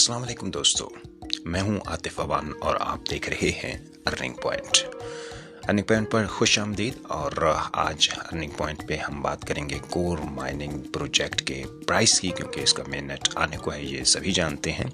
अस्सलाम वालेकुम दोस्तों, मैं हूं आतिफ अवान और आप देख रहे हैं अर्निंग पॉइंट। अर्निंग पॉइंट पर खुश आमदीद। और आज अर्निंग पॉइंट पे हम बात करेंगे कोर माइनिंग प्रोजेक्ट के प्राइस की, क्योंकि इसका मेन नेट आने को है, ये सभी जानते हैं,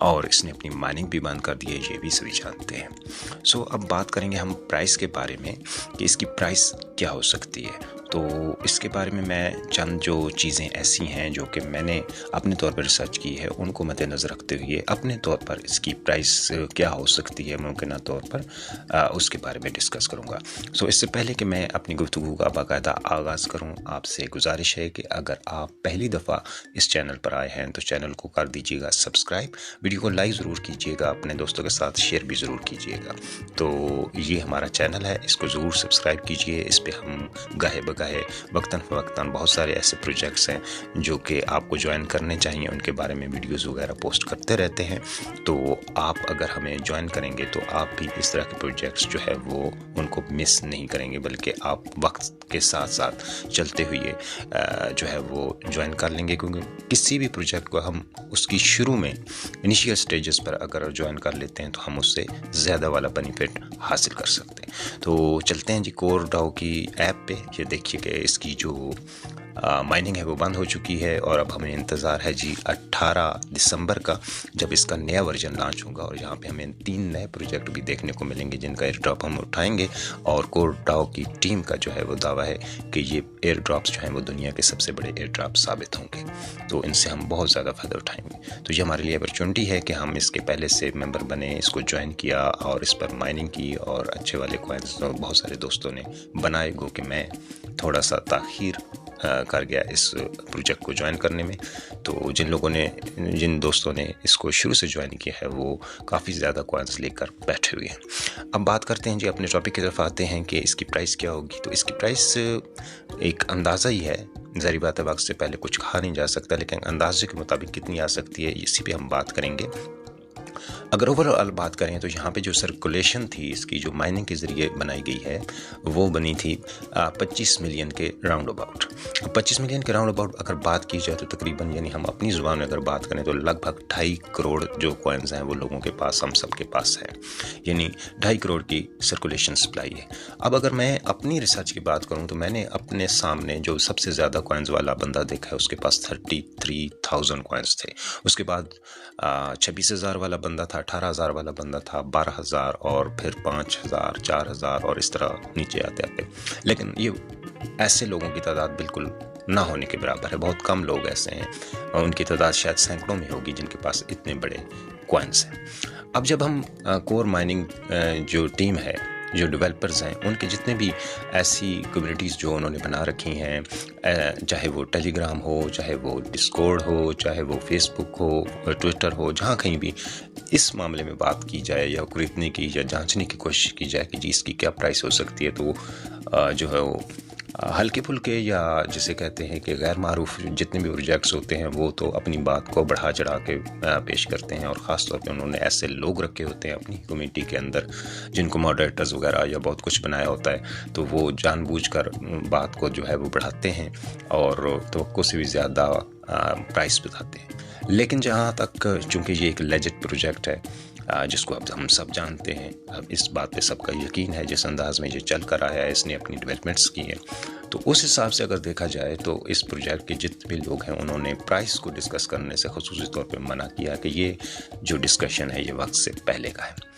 और इसने अपनी माइनिंग भी बंद कर दी है, ये भी सभी जानते हैं। सो अब बात करेंगे हम प्राइस के बारे में कि इसकी प्राइस क्या हो सकती है। तो इसके बारे में मैं चंद जो चीज़ें ऐसी हैं जो कि मैंने अपने तौर पर रिसर्च की है, उनको मद्देनज़र रखते हुए अपने तौर पर इसकी प्राइस क्या हो सकती है मुमकिन तौर पर उसके बारे में डिस्कस करूँगा। सो इससे पहले कि मैं अपनी गुफ्तगू का बाकायदा आगाज़ करूँ, आपसे गुजारिश है कि अगर आप पहली दफ़ा इस चैनल पर आए हैं तो चैनल को कर दीजिएगा सब्सक्राइब, वीडियो को लाइक ज़रूर कीजिएगा, अपने दोस्तों के साथ शेयर भी ज़रूर कीजिएगा। तो ये हमारा चैनल है, इसको ज़रूर सब्सक्राइब कीजिए। इस पर हम गाहे बगाहे वक्तन फ़वक्तन बहुत सारे ऐसे प्रोजेक्ट्स हैं जो कि आपको ज्वाइन करने चाहिए, उनके बारे में वीडियोज़ वगैरह पोस्ट करते रहते हैं। तो आप अगर हमें ज्वाइन करेंगे तो आप भी इस तरह के प्रोजेक्ट्स जो है वो उनको मिस नहीं करेंगे, बल्कि आप वक्त के साथ साथ चलते हुए जो है वो ज्वाइन कर लेंगे। क्योंकि किसी भी प्रोजेक्ट को हम उसकी शुरू में इनिशियल स्टेजेस पर अगर ज्वाइन कर लेते हैं तो हम उससे ज़्यादा वाला बेनिफिट हासिल कर सकते हैं। तो चलते हैं जी कोर डाओ की ऐप पे। ये देखिए कि इसकी जो माइनिंग है वो बंद हो चुकी है और अब हमें इंतज़ार है जी 18 दिसंबर का, जब इसका नया वर्जन लॉन्च होगा। और यहाँ पे हमें 3 नए प्रोजेक्ट भी देखने को मिलेंगे जिनका एयर ड्रॉप हम उठाएंगे। और कोर डाओ की टीम का जो है वो दावा है कि ये एयर ड्रॉप्स जो हैं वो दुनिया के सबसे बड़े एयर ड्रॉप साबित होंगे, तो इनसे हम बहुत ज़्यादा फ़ायदा उठाएंगे। तो ये हमारे लिए अपॉर्चुनिटी है कि हम इसके पहले से मेंबर बने, इसको ज्वाइन किया और इस पर माइनिंग की, और अच्छे वाले कॉइन्स बहुत सारे दोस्तों ने बनाए। गो कि मैं थोड़ा सा ताख़ीर कर गया इस प्रोजेक्ट को ज्वाइन करने में। तो जिन दोस्तों ने इसको शुरू से ज्वाइन किया है वो काफ़ी ज़्यादा कॉइन्स लेकर बैठे हुए हैं। अब बात करते हैं जी, अपने टॉपिक की तरफ आते हैं कि इसकी प्राइस क्या होगी। तो इसकी प्राइस एक अंदाज़ा ही है, ज़ाहिर बात है वक्त से पहले कुछ कहा नहीं जा सकता, लेकिन अंदाजे के मुताबिक कितनी आ सकती है इसी पे हम बात करेंगे। अगर ओवरऑल बात करें तो यहाँ पे जो सर्कुलेशन थी इसकी, जो माइनिंग के ज़रिए बनाई गई है, वो बनी थी 25 मिलियन के राउंड अबाउट। 25 मिलियन के राउंड अबाउट अगर बात की जाए तो तकरीबन, यानी हम अपनी ज़ुबान में अगर बात करें तो लगभग 2.5 करोड़ जो कॉइन्स हैं वो लोगों के पास, हम सब के पास है, यानी 2.5 करोड़ की सर्कुलेशन सप्लाई है। अब अगर मैं अपनी रिसर्च की बात करूँ तो मैंने अपने सामने जो सबसे ज़्यादा कॉइन्स वाला बंदा देखा है उसके पास 33,000 कॉइन्स थे। उसके बाद 26,000 वाला बंदा था, 18,000 वाला बंदा था, 12,000, और फिर 5,000, 4,000, और इस तरह नीचे आते आते। लेकिन ये ऐसे लोगों की तादाद बिल्कुल ना होने के बराबर है। बहुत कम लोग ऐसे हैं और उनकी तादाद शायद सैकड़ों में होगी जिनके पास इतने बड़े कॉइन्स हैं। अब जब हम कोर माइनिंग जो टीम है, जो डेवलपर्स हैं, उनके जितने भी ऐसी कम्युनिटीज़ जो उन्होंने बना रखी हैं, चाहे वो टेलीग्राम हो, चाहे वो डिस्कॉर्ड हो, चाहे वो फेसबुक हो, ट्विटर हो, जहाँ कहीं भी इस मामले में बात की जाए या खरीदने की या जांचने की कोशिश की जाए कि जी इसकी क्या प्राइस हो सकती है, तो जो है वो हल्के फुल्के या जिसे कहते हैं कि गैर मारूफ जितने भी प्रोजेक्ट्स होते हैं वो तो अपनी बात को बढ़ा चढ़ा के पेश करते हैं। और ख़ास तौर पे उन्होंने ऐसे लोग रखे होते हैं अपनी कम्युनिटी के अंदर जिनको मॉडरेटर्स वगैरह या बहुत कुछ बनाया होता है, तो वो जानबूझकर बात को जो है वो बढ़ाते हैं और तवक्को से भी ज़्यादा प्राइस बताते हैं। लेकिन जहाँ तक, चूँकि ये एक लेजिट प्रोजेक्ट है जिसको अब हम सब जानते हैं, अब इस बात पे सबका यकीन है, जिस अंदाज में ये चल कर आया है, इसने अपनी डेवलपमेंट्स की है, तो उस हिसाब से अगर देखा जाए तो इस प्रोजेक्ट के जितने भी लोग हैं उन्होंने प्राइस को डिस्कस करने से खुसूसी तौर पे मना किया कि ये जो डिस्कशन है ये वक्त से पहले का है।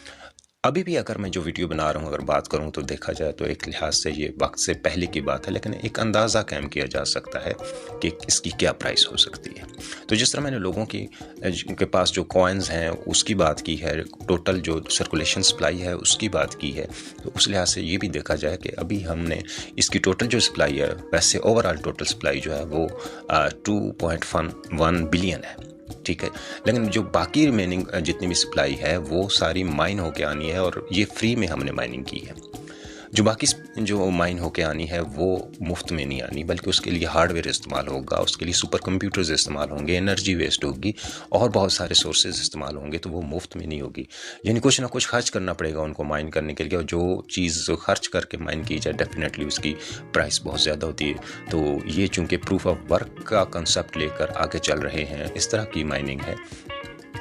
अभी भी अगर मैं जो वीडियो बना रहा हूँ अगर बात करूँ तो देखा जाए तो एक लिहाज से ये वक्त से पहले की बात है, लेकिन एक अंदाज़ा कायम किया जा सकता है कि इसकी क्या प्राइस हो सकती है। तो जिस तरह मैंने लोगों के पास जो कॉइन्स हैं उसकी बात की है, टोटल जो सर्कुलेशन सप्लाई है उसकी बात की है, तो उस लिहाज से ये भी देखा जाए कि अभी हमने इसकी टोटल जो सप्लाई है, वैसे ओवरऑल टोटल सप्लाई जो है वो 2.1 बिलियन है, ठीक है। लेकिन जो बाकी रिमेनिंग जितनी भी सप्लाई है वो सारी माइन होके आनी है, और ये फ्री में हमने माइनिंग की है। जो बाकी जो माइन होके आनी है वो मुफ्त में नहीं आनी, बल्कि उसके लिए हार्डवेयर इस्तेमाल होगा, उसके लिए सुपर कंप्यूटर्स इस्तेमाल होंगे, एनर्जी वेस्ट होगी और बहुत सारे सोर्सेज इस्तेमाल होंगे, तो वो मुफ्त में नहीं होगी। यानी कुछ ना कुछ खर्च करना पड़ेगा उनको माइन करने के लिए, और जो चीज़ खर्च करके माइन की जाए डेफिनेटली उसकी प्राइस बहुत ज़्यादा होती है। तो ये चूँकि प्रूफ ऑफ वर्क का कंसेप्ट लेकर आगे चल रहे हैं, इस तरह की माइनिंग है,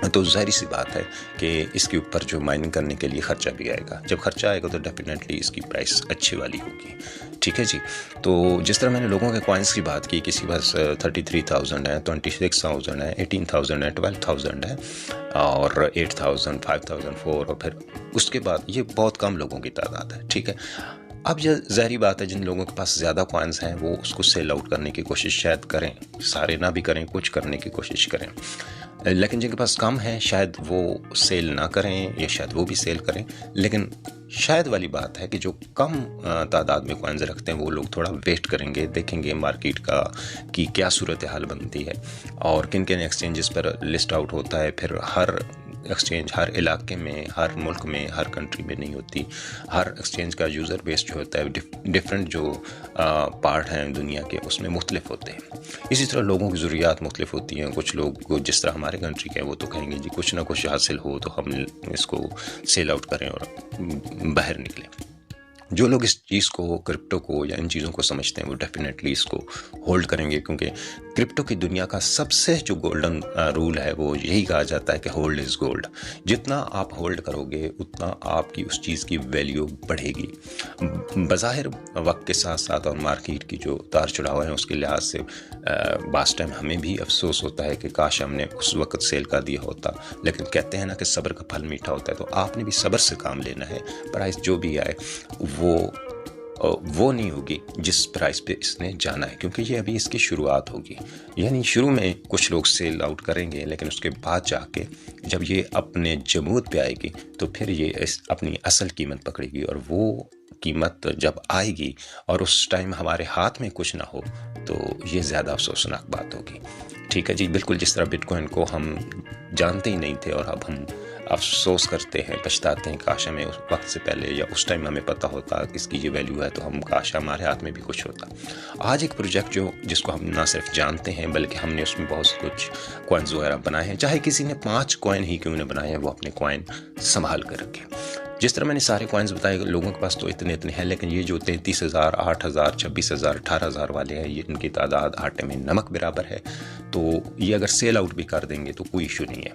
तो ज़ाहिर सी बात है कि इसके ऊपर जो माइनिंग करने के लिए ख़र्चा भी आएगा। जब ख़र्चा आएगा तो डेफिनेटली इसकी प्राइस अच्छी वाली होगी। ठीक है जी। तो जिस तरह मैंने लोगों के कॉइन्स की बात की, किसी पास 33,000 है, 26,000 है, 18,000 है, 12,000 है और 8,000, 5,004 और फिर उसके बाद ये बहुत कम लोगों की तादाद है। ठीक है। अब ये ज़ाहिर बात है, जिन लोगों के पास ज़्यादा कॉइन्स हैं वो उसको सेल आउट करने की कोशिश शायद करें, सारे ना भी करें, कुछ करने की कोशिश करें। लेकिन जिनके पास कम है शायद वो सेल ना करें या शायद वो भी सेल करें। लेकिन शायद वाली बात है कि जो कम तादाद में कॉइन्स रखते हैं वो लोग थोड़ा वेट करेंगे, देखेंगे मार्केट का कि क्या सूरत हाल बनती है और किन किन एक्सचेंजेस पर लिस्ट आउट होता है। फिर हर एक्सचेंज हर इलाके में, हर मुल्क में, हर कंट्री में नहीं होती। हर एक्सचेंज का यूज़र बेस जो होता है डिफरेंट जो पार्ट हैं दुनिया के उसमें मुख्तलिफ होते हैं। इसी तरह लोगों की ज़रूरियात मुख्तलिफ होती हैं। कुछ लोग को जिस तरह हमारे कंट्री के हैं वो तो कहेंगे जी कुछ ना कुछ हासिल हो तो हम इसको सेल आउट करें और बाहर निकलें। जो लोग इस चीज़ को, क्रिप्टो को या इन चीज़ों को समझते हैं वो डेफिनेटली इसको होल्ड करेंगे, क्योंकि क्रिप्टो की दुनिया का सबसे जो गोल्डन रूल है वो यही कहा जाता है कि होल्ड इज़ गोल्ड। जितना आप होल्ड करोगे उतना आपकी उस चीज़ की वैल्यू बढ़ेगी। बज़ाहिर वक्त के साथ साथ और मार्केट की जो उतार चढ़ाव है उसके लिहाज से बास टाइम हमें भी अफसोस होता है कि काश हमने उस वक्त सेल कर दिया होता। लेकिन कहते हैं ना कि सब्र का फल मीठा होता है, तो आपने भी सब्र से काम लेना है। प्राइस जो भी आए वो नहीं होगी जिस प्राइस पे इसने जाना है, क्योंकि ये अभी इसकी शुरुआत होगी। यानी शुरू में कुछ लोग सेल आउट करेंगे, लेकिन उसके बाद जाके जब ये अपने जमूद पे आएगी तो फिर ये अपनी असल कीमत पकड़ेगी और वो कीमत जब आएगी और उस टाइम हमारे हाथ में कुछ ना हो तो ये ज़्यादा अफसोसनाक बात होगी। ठीक है जी। बिल्कुल जिस तरह बिटकॉइन को हम जानते ही नहीं थे और अब हम अफसोस करते हैं, पछताते हैं, काश हमें उस वक्त से पहले या उस टाइम हमें पता होता कि इसकी ये वैल्यू है, तो हम काश हमारे हाथ में भी कुछ होता। आज एक प्रोजेक्ट जिसको हम ना सिर्फ जानते हैं बल्कि हमने उसमें बहुत कुछ कॉइन्स वगैरह बनाए हैं, चाहे किसी ने 5 कॉइन ही क्यों न बनाए हैं, वो अपने कॉइन संभाल कर रखे। जिस तरह मैंने सारे कॉइन्स बताए, लोगों के पास तो इतने हैं, लेकिन ये जो 33,000, 8,000, 26,000, 18,000 वाले हैं, ये इनकी तादाद आटे में नमक बराबर है। तो ये अगर सेल आउट भी कर देंगे तो कोई इशू नहीं है।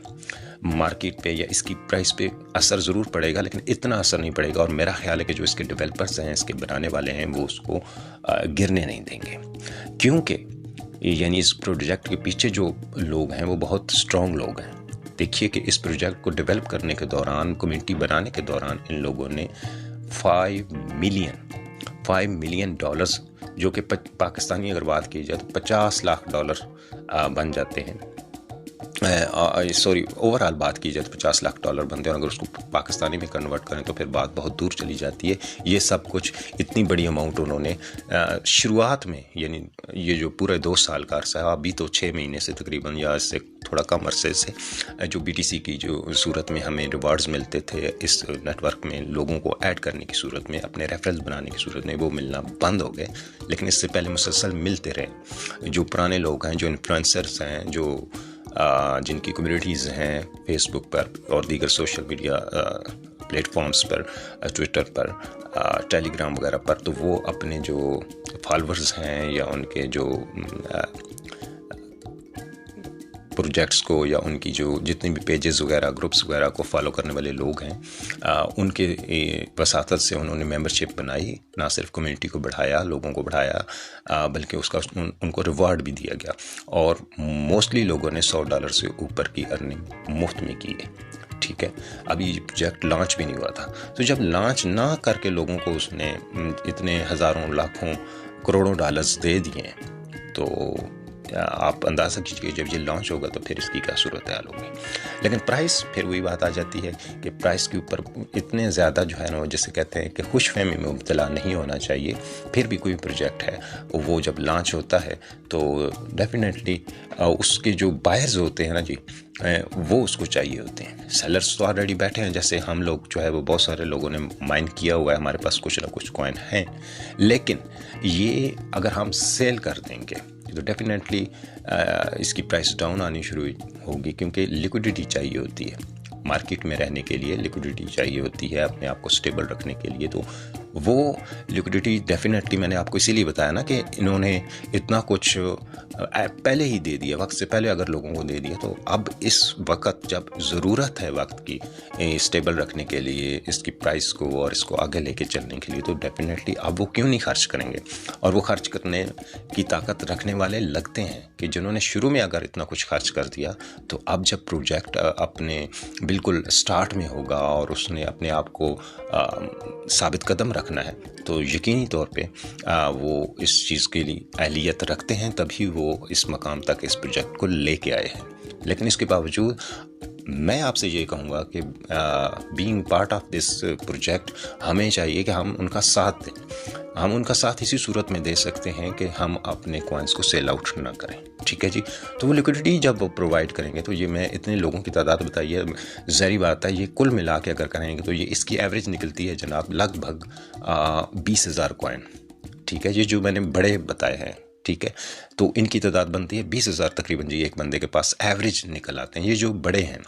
मार्केट पे या इसकी प्राइस पे असर ज़रूर पड़ेगा, लेकिन इतना असर नहीं पड़ेगा। और मेरा ख्याल है कि जो इसके डेवलपर्स हैं, इसके बनाने वाले हैं, वो उसको गिरने नहीं देंगे, क्योंकि यानी इस प्रोजेक्ट के पीछे जो लोग हैं वो बहुत स्ट्रॉन्ग लोग हैं। देखिए कि इस प्रोजेक्ट को डेवलप करने के दौरान, कम्युनिटी बनाने के दौरान इन लोगों ने $5 मिलियन जो कि पाकिस्तानी अगर बात की जाए तो $50 लाख बन जाते हैं। ओवरऑल बात की जाए तो $50 लाख बनते हैं, और अगर उसको पाकिस्तानी में कन्वर्ट करें तो फिर बात बहुत दूर चली जाती है। ये सब कुछ इतनी बड़ी अमाउंट उन्होंने शुरुआत में, यानी ये जो पूरे 2 साल का अरसा है, अभी तो 6 महीने से तकरीबन या इससे थोड़ा कम अरसे से जो BTC की जो सूरत में हमें रिवार्ड्स मिलते थे इस नेटवर्क में, लोगों को ऐड करने की सूरत में, अपने रेफरेंस बनाने की सूरत में, वो मिलना बंद हो गए। लेकिन इससे पहले मुसलसल मिलते रहे। जो पुराने लोग हैं, जो इन्फ्लुएंसर्स हैं, जो जिनकी कम्युनिटीज़ हैं फेसबुक पर और दीगर सोशल मीडिया प्लेटफॉर्म्स पर, ट्विटर पर, टेलीग्राम वगैरह पर, तो वो अपने जो फॉलोअर्स हैं या उनके जो प्रोजेक्ट्स को या उनकी जो जितने भी पेजेस वगैरह, ग्रुप्स वगैरह को फॉलो करने वाले लोग हैं, उनके वसातत से उन्होंने मेंबरशिप बनाई। ना सिर्फ कम्युनिटी को बढ़ाया, लोगों को बढ़ाया, बल्कि उसका उनको रिवार्ड भी दिया गया। और मोस्टली लोगों ने $100 से ऊपर की अर्निंग मुफ्त में की है। ठीक है। अभी ये प्रोजेक्ट लॉन्च भी नहीं हुआ था, तो जब लॉन्च ना करके लोगों को उसने इतने हज़ारों, लाखों, करोड़ों डॉलर्स दे दिए, तो आप अंदाज़ा कीजिए जब ये लॉन्च होगा तो फिर इसकी क्या सूरत हाल होगी। लेकिन प्राइस, फिर वही बात आ जाती है कि प्राइस के ऊपर इतने ज़्यादा जो है ना, जिसे कहते हैं कि खुशफहमी में मुब्तला नहीं होना चाहिए। फिर भी कोई प्रोजेक्ट है वो जब लॉन्च होता है तो डेफिनेटली उसके जो बायर्स होते हैं ना जी, वो उसको चाहिए होते हैं। सेलर्स तो ऑलरेडी बैठे हैं, जैसे हम लोग जो है वो बहुत सारे लोगों ने माइन किया हुआ है, हमारे पास कुछ ना कुछ कॉइन हैं। लेकिन ये अगर हम सेल कर देंगे तो डेफिनेटली इसकी प्राइस डाउन आनी शुरू होगी, क्योंकि लिक्विडिटी चाहिए होती है। मार्केट में रहने के लिए लिक्विडिटी चाहिए होती है, अपने आप को स्टेबल रखने के लिए। तो वो लिक्विडिटी डेफिनेटली मैंने आपको इसीलिए बताया ना कि इन्होंने इतना कुछ पहले ही दे दिया, वक्त से पहले अगर लोगों को दे दिया, तो अब इस वक्त जब ज़रूरत है वक्त की स्टेबल रखने के लिए, इसकी प्राइस को और इसको आगे लेके चलने के लिए, तो डेफिनेटली अब वो क्यों नहीं खर्च करेंगे। और वो खर्च करने की ताकत रखने वाले लगते हैं कि जिन्होंने शुरू में अगर इतना कुछ खर्च कर दिया, तो अब जब प्रोजेक्ट अपने बिल्कुल स्टार्ट में होगा और उसने अपने आप को साबित कदम रखना है, तो यकीनी तौर पे वो इस चीज़ के लिए अहलियत रखते हैं, तभी वो इस मकाम तक इस प्रोजेक्ट को लेके आए हैं। लेकिन इसके बावजूद मैं आपसे ये कहूँगा कि being part of this project हमें चाहिए कि हम उनका साथ दें। हम उनका साथ इसी सूरत में दे सकते हैं कि हम अपने कॉइन्स को सेल आउट ना करें, ठीक है जी। तो वो लिक्विडिटी जब वो प्रोवाइड करेंगे, तो ये मैं इतने लोगों की तादाद बताई है, ज़ाहिर बात है ये कुल मिला के अगर करेंगे तो ये इसकी एवरेज निकलती है जनाब लगभग 20,000 कॉइन, ठीक है। ये जो मैंने बड़े बताए हैं, ठीक है, तो इनकी तादाद बनती है 20,000 तकरीबन जी, एक बंदे के पास एवरेज निकल आते हैं, ये जो बड़े हैं।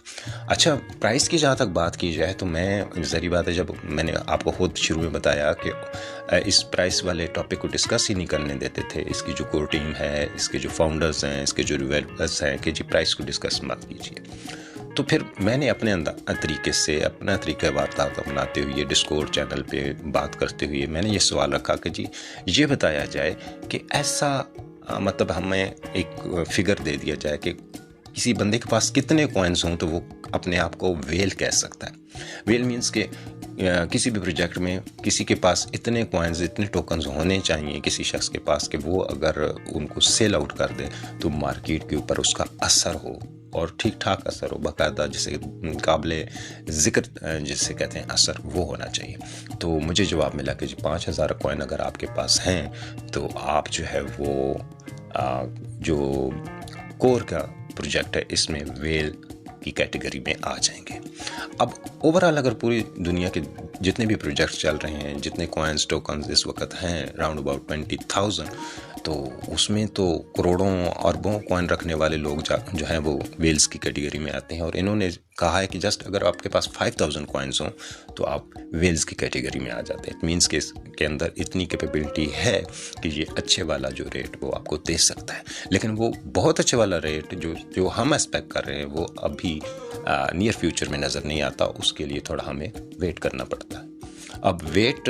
अच्छा, प्राइस की जहाँ तक बात की जाए तो मैं ज़ाहिर बात है, जब मैंने आपको खुद शुरू में बताया कि इस प्राइस वाले टॉपिक को डिस्कस ही नहीं करने देते थे, इसकी जो कोर टीम है, इसके जो फाउंडर्स हैं, इसके जो डेवलपर्स हैं कि जी प्राइस को डिस्कस मत कीजिए। तो फिर मैंने अपने तरीके से अपना तरीका वार्तालाप अपनाते हुए डिस्कॉर्ड चैनल पे बात करते हुए मैंने ये सवाल रखा कि जी ये बताया जाए कि ऐसा मतलब हमें एक फिगर दे दिया जाए कि किसी बंदे के पास कितने कॉइन्स हों तो वो अपने आप को वेल कह सकता है। वेल मीन्स के किसी भी प्रोजेक्ट में किसी के पास इतने कॉइन्स, इतने टोकन्स होने चाहिए किसी शख्स के पास कि वो अगर उनको सेल आउट कर दे तो मार्केट के ऊपर उसका असर हो और ठीक ठाक असर हो, बाकायदा जिसे काबिल ज़िक्र जिसे कहते हैं असर, वो होना चाहिए। तो मुझे जवाब मिला कि जी 5,000 कॉइन अगर आपके पास हैं तो आप जो है वो जो कोर का प्रोजेक्ट है इसमें वेल की कैटेगरी में आ जाएंगे। अब ओवरऑल अगर पूरी दुनिया के जितने भी प्रोजेक्ट्स चल रहे हैं, जितने कॉइन्स टोकन्स इस वक्त हैं राउंड अबाउट 20,000, तो उसमें तो करोड़ों अरबों कॉइन रखने वाले लोग जो हैं वो वेल्स की कैटेगरी में आते हैं। और इन्होंने कहा है कि जस्ट अगर आपके पास 5,000 कॉइन्स हों तो आप वेल्स की कैटेगरी में आ जाते हैं। इट मीन्स के इसके अंदर इतनी कैपेबिलिटी है कि ये अच्छे वाला जो रेट वो आपको दे सकता है। लेकिन वो बहुत अच्छे वाला रेट जो हम एक्सपेक्ट कर रहे हैं वो अभी नियर फ्यूचर में नज़र नहीं आता, उसके लिए थोड़ा हमें वेट करना पड़ता है। अब वेट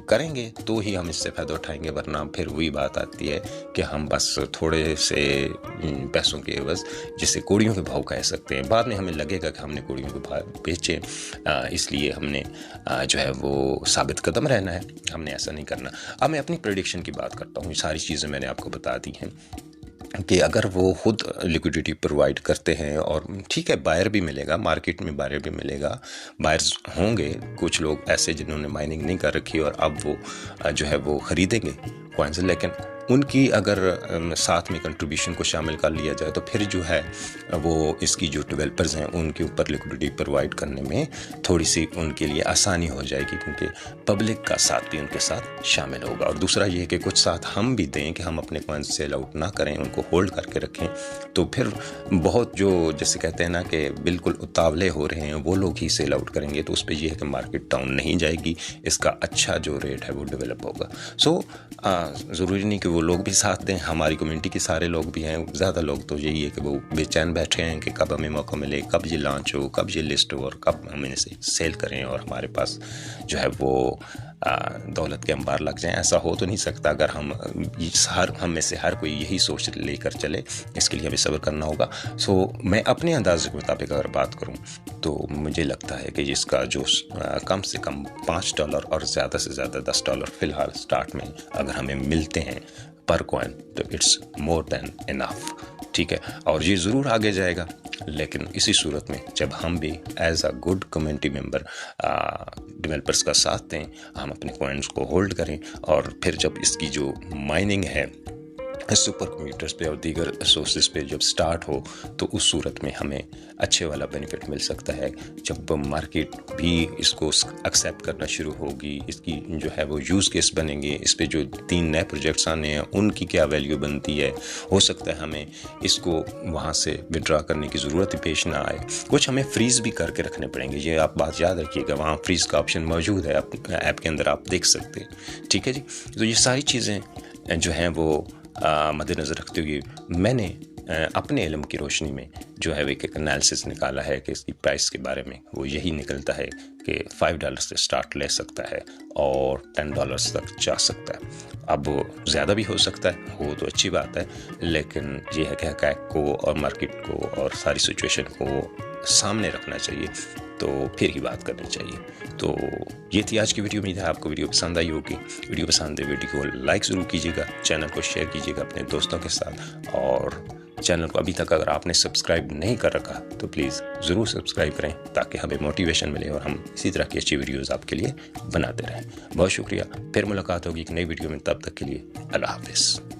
करेंगे तो ही हम इससे फ़ायदा उठाएंगे, वरना फिर वही बात आती है कि हम बस थोड़े से पैसों के एवज़ जिसे कोड़ियों के भाव कह सकते हैं, बाद में हमें लगेगा कि हमने कोड़ियों के भाव बेचे, इसलिए हमने जो है वो साबित कदम रहना है, हमने ऐसा नहीं करना। अब मैं अपनी प्रेडिक्शन की बात करता हूँ। ये सारी चीज़ें मैंने आपको बता दी हैं कि अगर वो खुद लिक्विडिटी प्रोवाइड करते हैं और ठीक है, बायर भी मिलेगा, मार्केट में बायर भी मिलेगा, बायर्स होंगे कुछ लोग ऐसे जिन्होंने माइनिंग नहीं कर रखी और अब वो जो है वो ख़रीदेंगे कॉइन्स, लेकिन उनकी अगर साथ में कंट्रीब्यूशन को शामिल कर लिया जाए तो फिर जो है वो इसकी जो डेवलपर्स हैं उनके ऊपर लिक्विडिटी प्रोवाइड करने में थोड़ी सी उनके लिए आसानी हो जाएगी, क्योंकि पब्लिक का साथ भी उनके साथ शामिल होगा। और दूसरा ये है कि कुछ साथ हम भी दें कि हम अपने कॉइन्स सेल आउट ना करें, उनको होल्ड करके रखें, तो फिर बहुत जो जैसे कहते हैं ना कि बिल्कुल उतावले हो रहे हैं वो लोग ही सेल आउट करेंगे, तो उस पर यह है कि मार्केट डाउन नहीं जाएगी, इसका अच्छा जो रेट है वो डेवलप होगा। सो ज़रूरी नहीं कि वो लोग भी साथ दें, हमारी कम्युनिटी के सारे लोग भी हैं, ज़्यादा लोग तो यही है कि वो बेचैन बैठे हैं कि कब हमें मौका मिले, कब ये लॉन्च हो, कब ये लिस्ट हो और कब हम इसे सेल करें और हमारे पास जो है वो दौलत के अंबार लग जाएं। ऐसा हो तो नहीं सकता अगर हम में से हर कोई यही सोच लेकर चले, इसके लिए हमें सब्र करना होगा। सो मैं अपने अंदाजे के मुताबिक अगर बात करूं तो मुझे लगता है कि इसका जो कम से कम $5 और ज़्यादा से ज़्यादा $10 फ़िलहाल स्टार्ट में अगर हमें मिलते हैं पर कॉइन तो इट्स मोर देन इनफ, ठीक है। और ये ज़रूर आगे जाएगा, लेकिन इसी सूरत में जब हम भी as a good community member developers का साथ दें, हम अपने कॉइन्स को होल्ड करें और फिर जब इसकी जो माइनिंग है सुपर कंप्यूटर्स पे और दीगर सोर्सेज पे जब स्टार्ट हो तो उस सूरत में हमें अच्छे वाला बेनिफिट मिल सकता है। जब मार्केट भी इसको एक्सेप्ट करना शुरू होगी, इसकी जो है वो यूज़ केस बनेंगे, इस पे जो 3 नए प्रोजेक्ट्स आने हैं उनकी क्या वैल्यू बनती है, हो सकता है हमें इसको वहाँ से विड्रॉ करने की ज़रूरत ही पेश ना आए। कुछ हमें फ्रीज़ भी करके रखने पड़ेंगे, ये आप बात याद रखिएगा, वहाँ फ्रीज़ का ऑप्शन मौजूद है ऐप के अंदर, आप देख सकते हैं। ठीक है जी, तो ये सारी चीज़ें जो हैं वो मद्देनज़र रखते हुए मैंने अपने इल्म की रोशनी में जो है एक एनालिसिस निकाला है कि इसकी प्राइस के बारे में। वो यही निकलता है कि $5 से स्टार्ट ले सकता है और $10 तक जा सकता है। अब ज़्यादा भी हो सकता है, हो तो अच्छी बात है, लेकिन ये है कि हक़ाइक़ को और मार्केट को और सारी सिचुएशन को सामने रखना चाहिए, तो फिर ही बात करनी चाहिए। तो ये थी आज की वीडियो। उम्मीद है आपको वीडियो पसंद आई होगी। वीडियो पसंद है वीडियो को लाइक ज़रूर कीजिएगा, चैनल को शेयर कीजिएगा अपने दोस्तों के साथ, और चैनल को अभी तक अगर आपने सब्सक्राइब नहीं कर रखा तो प्लीज़ ज़रूर सब्सक्राइब करें ताकि हमें मोटिवेशन मिले और हम इसी तरह की अच्छी वीडियोज़ आपके लिए बनाते रहें। बहुत शुक्रिया, फिर मुलाकात होगी एक नई वीडियो में, तब तक के लिए अल्लाह हाफ़िज़।